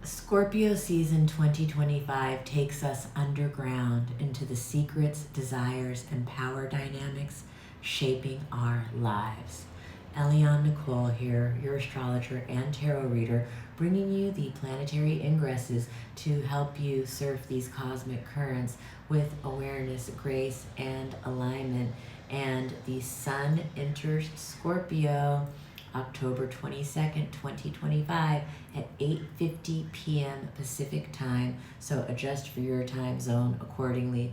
Scorpio season 2025 takes us underground into the secrets, desires, and power dynamics shaping our lives. Eliane Nicole here, your astrologer and tarot reader, bringing you the planetary ingresses to help you surf these cosmic currents with awareness, grace, and alignment. And the sun enters Scorpio October 22nd, 2025 at 8:50 p.m. Pacific time, so adjust for your time zone accordingly.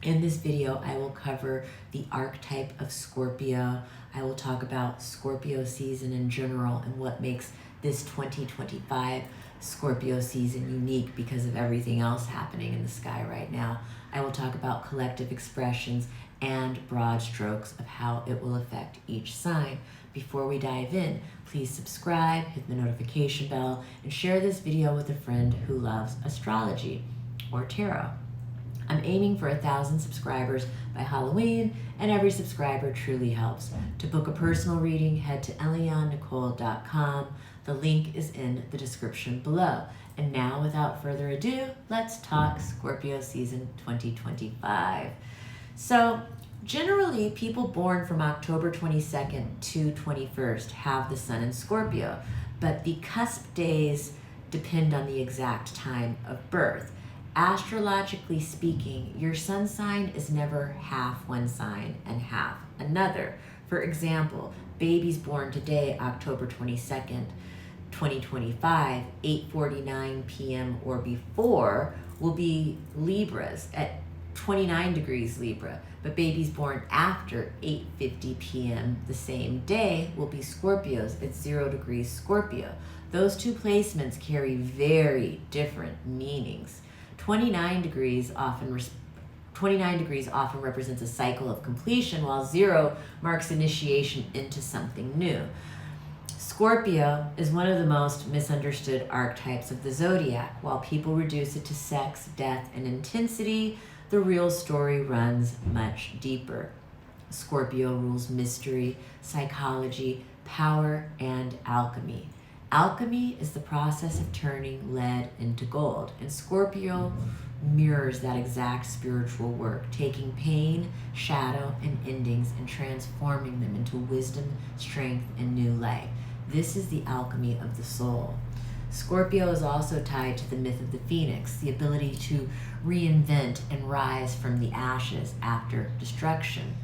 In this video, I will cover the archetype of Scorpio. I will talk about Scorpio season in general and what makes this 2025 Scorpio season unique because of everything else happening in the sky right now. I will talk about collective expressions and broad strokes of how it will affect each sign. Before we dive in, please subscribe, hit the notification bell, and share this video with a friend who loves astrology or tarot. I'm aiming for 1,000 subscribers by Halloween, and every subscriber truly helps. To book a personal reading, head to elianenicole.com. The link is in the description below. And now, without further ado, let's talk Scorpio season 2025. So, generally, people born from October 22nd to 21st have the sun in Scorpio, but the cusp days depend on the exact time of birth. Astrologically speaking, your sun sign is never half one sign and half another. For example, babies born today, October 22nd, 2025, 8:49 p.m. or before, will be Libras at 29 degrees Libra, but babies born after 8:50 p.m. the same day will be Scorpios at 0 degrees Scorpio. Those two placements carry very different meanings. 29 degrees often represents a cycle of completion, while 0 marks initiation into something new. Scorpio is one of the most misunderstood archetypes of the zodiac. While people reduce it to sex, death, and intensity, the real story runs much deeper. Scorpio rules mystery, psychology, power, and alchemy. Alchemy is the process of turning lead into gold, and Scorpio mirrors that exact spiritual work, taking pain, shadow, and endings and transforming them into wisdom, strength, and new light. This is the alchemy of the soul. Scorpio is also tied to the myth of the phoenix, the ability to reinvent and rise from the ashes after destruction.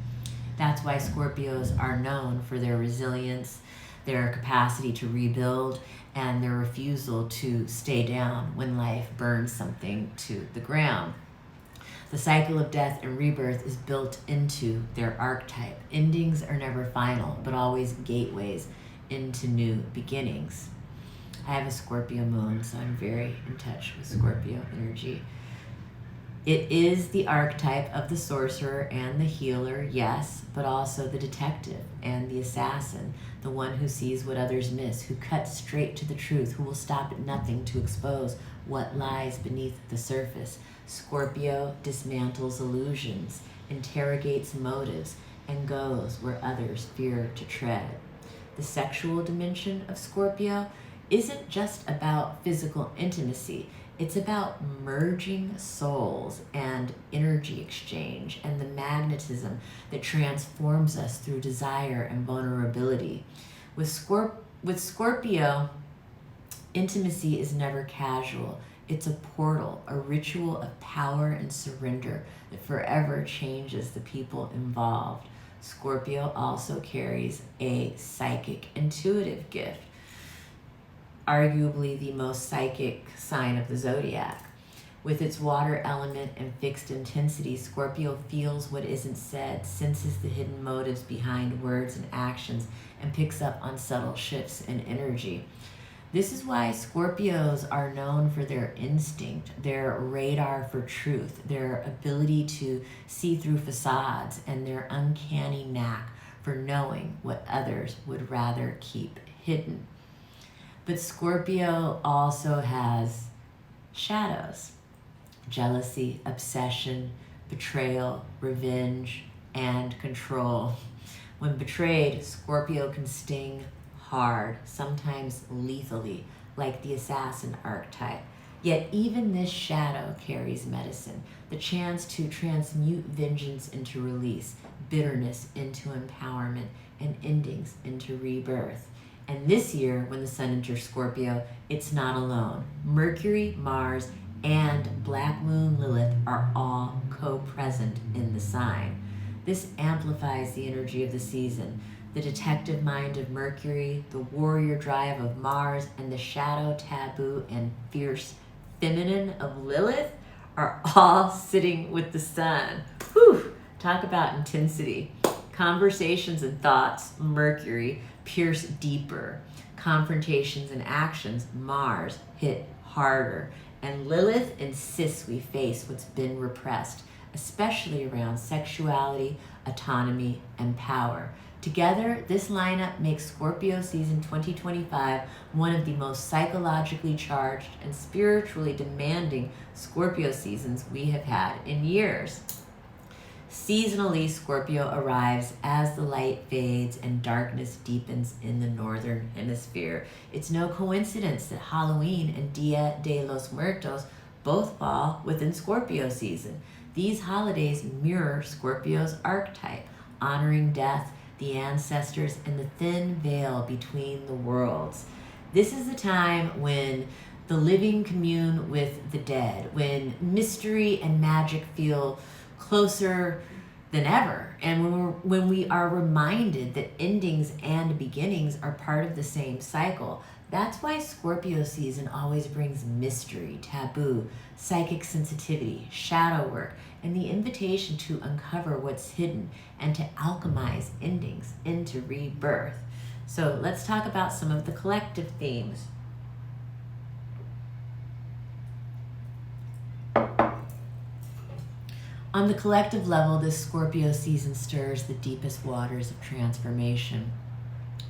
That's why Scorpios are known for their resilience, their capacity to rebuild, and their refusal to stay down when life burns something to the ground. The cycle of death and rebirth is built into their archetype. Endings are never final, but always gateways into new beginnings. I have a Scorpio moon, so I'm very in touch with Scorpio energy. It is the archetype of the sorcerer and the healer, yes, but also the detective and the assassin, the one who sees what others miss, who cuts straight to the truth, who will stop at nothing to expose what lies beneath the surface. Scorpio dismantles illusions, interrogates motives, and goes where others fear to tread. The sexual dimension of Scorpio isn't just about physical intimacy. It's about merging souls and energy exchange and the magnetism that transforms us through desire and vulnerability. With Scorpio, intimacy is never casual. It's a portal, a ritual of power and surrender that forever changes the people involved. Scorpio also carries a psychic intuitive gift, arguably the most psychic sign of the zodiac. With its water element and fixed intensity, Scorpio feels what isn't said, senses the hidden motives behind words and actions, and picks up on subtle shifts in energy. This is why Scorpios are known for their instinct, their radar for truth, their ability to see through facades, and their uncanny knack for knowing what others would rather keep hidden. But Scorpio also has shadows: jealousy, obsession, betrayal, revenge, and control. When betrayed, Scorpio can sting hard, sometimes lethally, like the assassin archetype. Yet even this shadow carries medicine, the chance to transmute vengeance into release, bitterness into empowerment, and endings into rebirth. And this year, when the sun enters Scorpio, it's not alone. Mercury, Mars, and Black Moon Lilith are all co-present in the sign. This amplifies the energy of the season. The detective mind of Mercury, the warrior drive of Mars, and the shadow, taboo, and fierce feminine of Lilith are all sitting with the sun. Whew! Talk about intensity. Conversations and thoughts, Mercury, pierce deeper. Confrontations and actions, Mars, hit harder. And Lilith insists we face what's been repressed, especially around sexuality, autonomy, and power. Together, this lineup makes Scorpio season 2025 one of the most psychologically charged and spiritually demanding Scorpio seasons we have had in years. Seasonally, Scorpio arrives as the light fades and darkness deepens in the northern hemisphere. It's no coincidence that Halloween and Dia de los Muertos both fall within Scorpio season. These holidays mirror Scorpio's archetype, honoring death, the ancestors, and the thin veil between the worlds. This is the time when the living commune with the dead, when mystery and magic feel closer than ever, and when we are reminded that endings and beginnings are part of the same cycle. That's why Scorpio season always brings mystery, taboo, psychic sensitivity, shadow work, and the invitation to uncover what's hidden and to alchemize endings into rebirth. So let's talk about some of the collective themes. On the collective level, this Scorpio season stirs the deepest waters of transformation.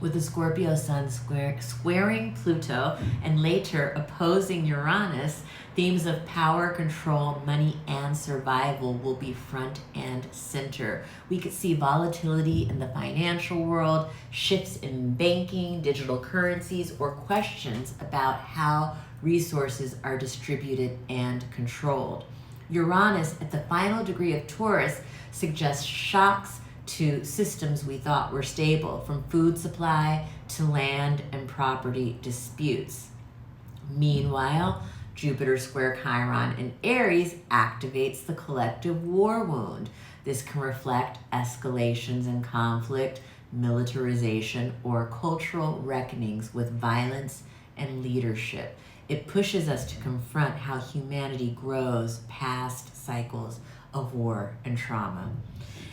With the Scorpio sun squaring Pluto and later opposing Uranus, themes of power, control, money, and survival will be front and center. We could see volatility in the financial world, shifts in banking, digital currencies, or questions about how resources are distributed and controlled. Uranus, at the final degree of Taurus, suggests shocks to systems we thought were stable, from food supply to land and property disputes. Meanwhile, Jupiter square Chiron in Aries activates the collective war wound. This can reflect escalations in conflict, militarization, or cultural reckonings with violence and leadership. It pushes us to confront how humanity grows past cycles of war and trauma.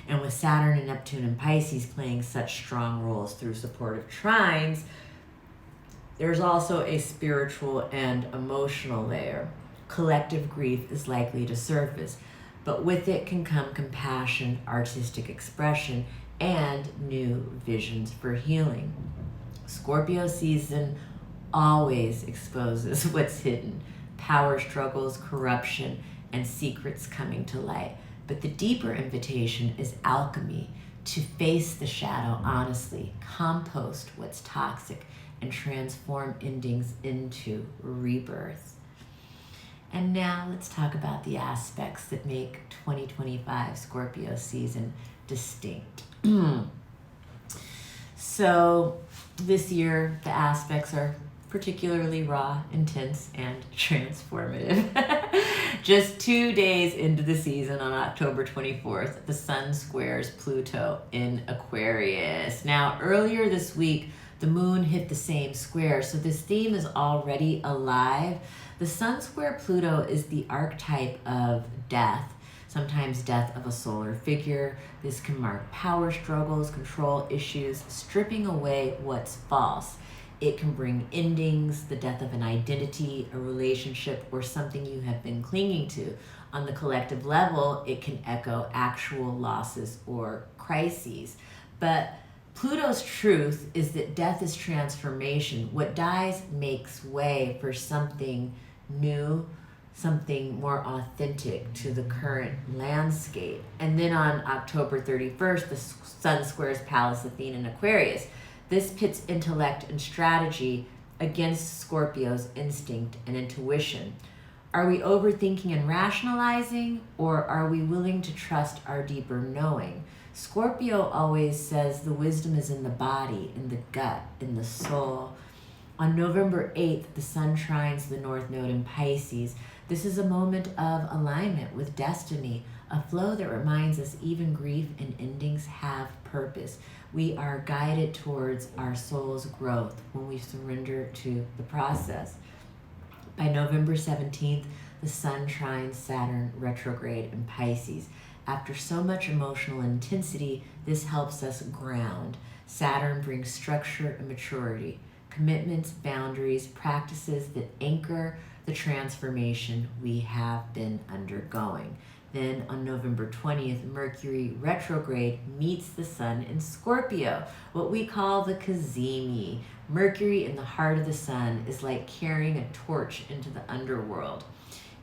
And with Saturn and Neptune and Pisces playing such strong roles through supportive trines, there's also a spiritual and emotional layer. Collective grief is likely to surface, but with it can come compassion, artistic expression, and new visions for healing. Scorpio season always exposes what's hidden, power struggles, corruption, and secrets coming to light. But the deeper invitation is alchemy, to face the shadow honestly, compost what's toxic, and transform endings into rebirth. And now let's talk about the aspects that make 2025 Scorpio season distinct. So this year, the aspects are particularly raw, intense, and transformative. Just 2 days into the season, on October 24th, the sun squares Pluto in Aquarius. Now, earlier this week, the moon hit the same square, so this theme is already alive. The sun square Pluto is the archetype of death, sometimes death of a solar figure. This can mark power struggles, control issues, stripping away what's false. It can bring endings, the death of an identity, a relationship, or something you have been clinging to. On the collective level, it can echo actual losses or crises. But Pluto's truth is that death is transformation. What dies makes way for something new, something more authentic to the current landscape. And then on October 31st, the sun squares Pallas Athene in Aquarius. This pits intellect and strategy against Scorpio's instinct and intuition. Are we overthinking and rationalizing, or are we willing to trust our deeper knowing? Scorpio always says the wisdom is in the body, in the gut, in the soul. On November 8th, the sun trines the North Node in Pisces. This is a moment of alignment with destiny, a flow that reminds us even grief and endings have purpose. We are guided towards our soul's growth when we surrender to the process. By November 17th, the sun trines Saturn retrograde in Pisces. After so much emotional intensity, this helps us ground. Saturn brings structure and maturity, commitments, boundaries, practices that anchor the transformation we have been undergoing. Then on November 20th, Mercury retrograde meets the sun in Scorpio, what we call the Cazimi. Mercury in the heart of the sun is like carrying a torch into the underworld.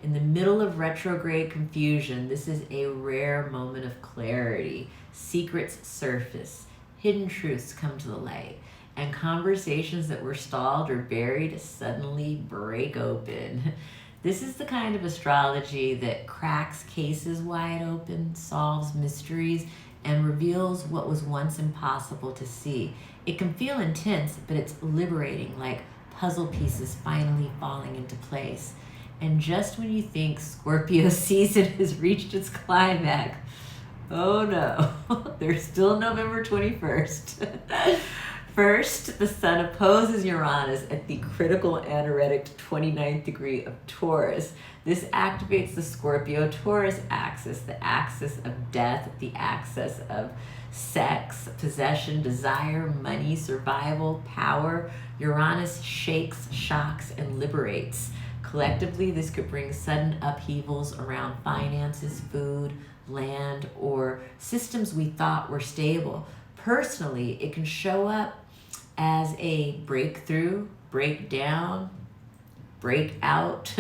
In the middle of retrograde confusion, this is a rare moment of clarity. Secrets surface, hidden truths come to the light, and conversations that were stalled or buried suddenly break open. This is the kind of astrology that cracks cases wide open, solves mysteries, and reveals what was once impossible to see. It can feel intense, but it's liberating, like puzzle pieces finally falling into place. And just when you think Scorpio season has reached its climax, oh no, there's still November 21st. First, the sun opposes Uranus at the critical anaretic 29th degree of Taurus. This activates the Scorpio-Taurus axis, the axis of death, the axis of sex, possession, desire, money, survival, power. Uranus shakes, shocks, and liberates. Collectively, this could bring sudden upheavals around finances, food, land, or systems we thought were stable. Personally, it can show up as a breakthrough, breakdown, break out,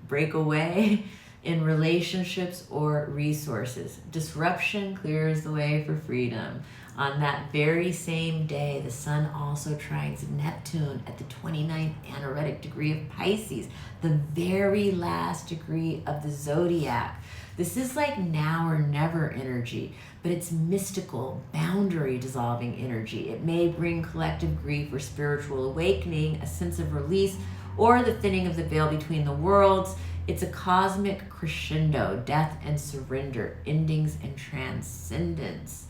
break away in relationships or resources. Disruption clears the way for freedom. On that very same day, the sun also trines Neptune at the 29th anaretic degree of Pisces, the very last degree of the zodiac. This is like now or never energy, but it's mystical, boundary dissolving energy. It may bring collective grief or spiritual awakening, a sense of release, or the thinning of the veil between the worlds. It's a cosmic crescendo, death and surrender, endings and transcendence.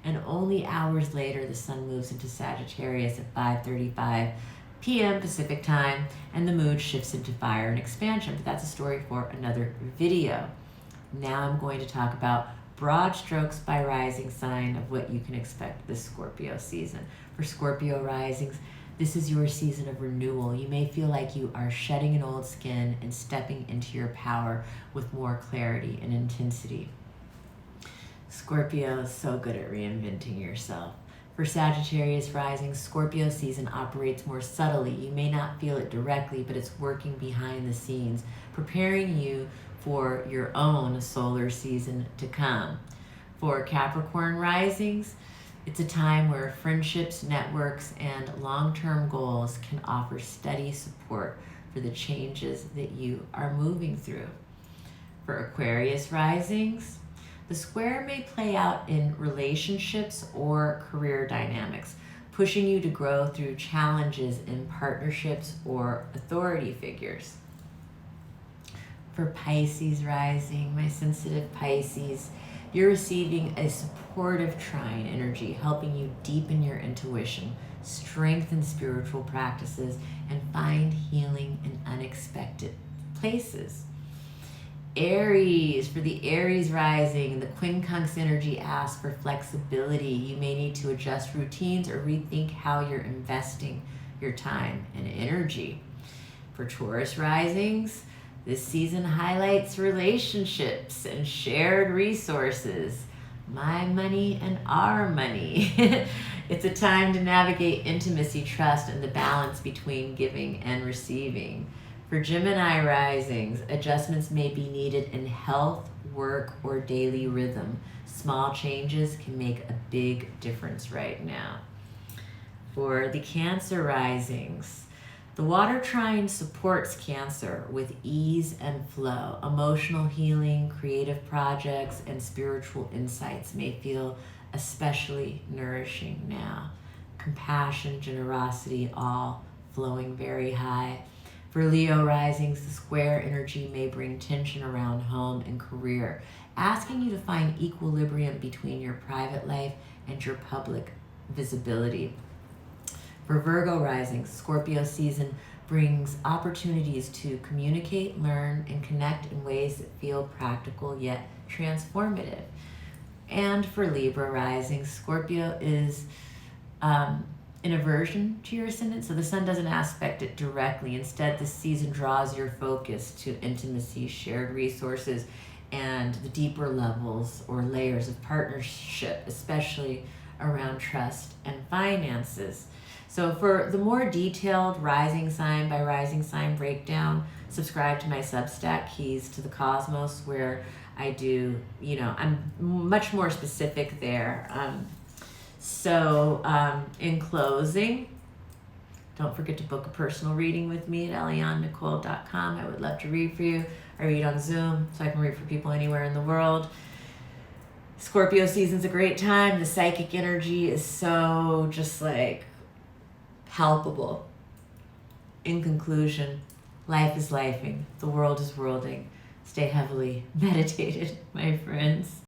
And only hours later, the sun moves into Sagittarius at 5:35 p.m. Pacific time, and the moon shifts into fire and expansion. But that's a story for another video. Now I'm going to talk about broad strokes by rising sign of what you can expect this Scorpio season. For Scorpio risings, this is your season of renewal. You may feel like you are shedding an old skin and stepping into your power with more clarity and intensity. Scorpio is so good at reinventing yourself. For Sagittarius rising, Scorpio season operates more subtly. You may not feel it directly, but it's working behind the scenes, preparing you for your own solar season to come. For Capricorn risings, it's a time where friendships, networks, and long-term goals can offer steady support for the changes that you are moving through. For Aquarius risings, the square may play out in relationships or career dynamics, pushing you to grow through challenges in partnerships or authority figures. For Pisces rising, my sensitive Pisces, you're receiving a supportive trine energy, helping you deepen your intuition, strengthen spiritual practices, and find healing in unexpected places. Aries, for the Aries rising, the quincunx energy asks for flexibility. You may need to adjust routines or rethink how you're investing your time and energy. For Taurus risings, this season highlights relationships and shared resources. My money and our money. It's a time to navigate intimacy, trust, and the balance between giving and receiving. For Gemini risings, adjustments may be needed in health, work, or daily rhythm. Small changes can make a big difference right now. For the Cancer risings, The water trine supports Cancer with ease and flow. Emotional healing, creative projects, and spiritual insights may feel especially nourishing now. Compassion, generosity, all flowing very high. For Leo risings, the square energy may bring tension around home and career, asking you to find equilibrium between your private life and your public visibility. For Virgo rising, Scorpio season brings opportunities to communicate, learn, and connect in ways that feel practical yet transformative. And for Libra rising, Scorpio is in aversion to your ascendant, so the sun doesn't aspect it directly. Instead, this season draws your focus to intimacy, shared resources, and the deeper levels or layers of partnership, especially around trust and finances. So for the more detailed rising sign by rising sign breakdown, subscribe to my Substack, Keys to the Cosmos, where I do, I'm much more specific there. In closing, don't forget to book a personal reading with me at eliannicole.com. I would love to read for you. I read on Zoom, so I can read for people anywhere in the world. Scorpio season's a great time. The psychic energy is so just like palpable. In conclusion, life is lifing. The world is worlding. Stay heavily meditated, my friends.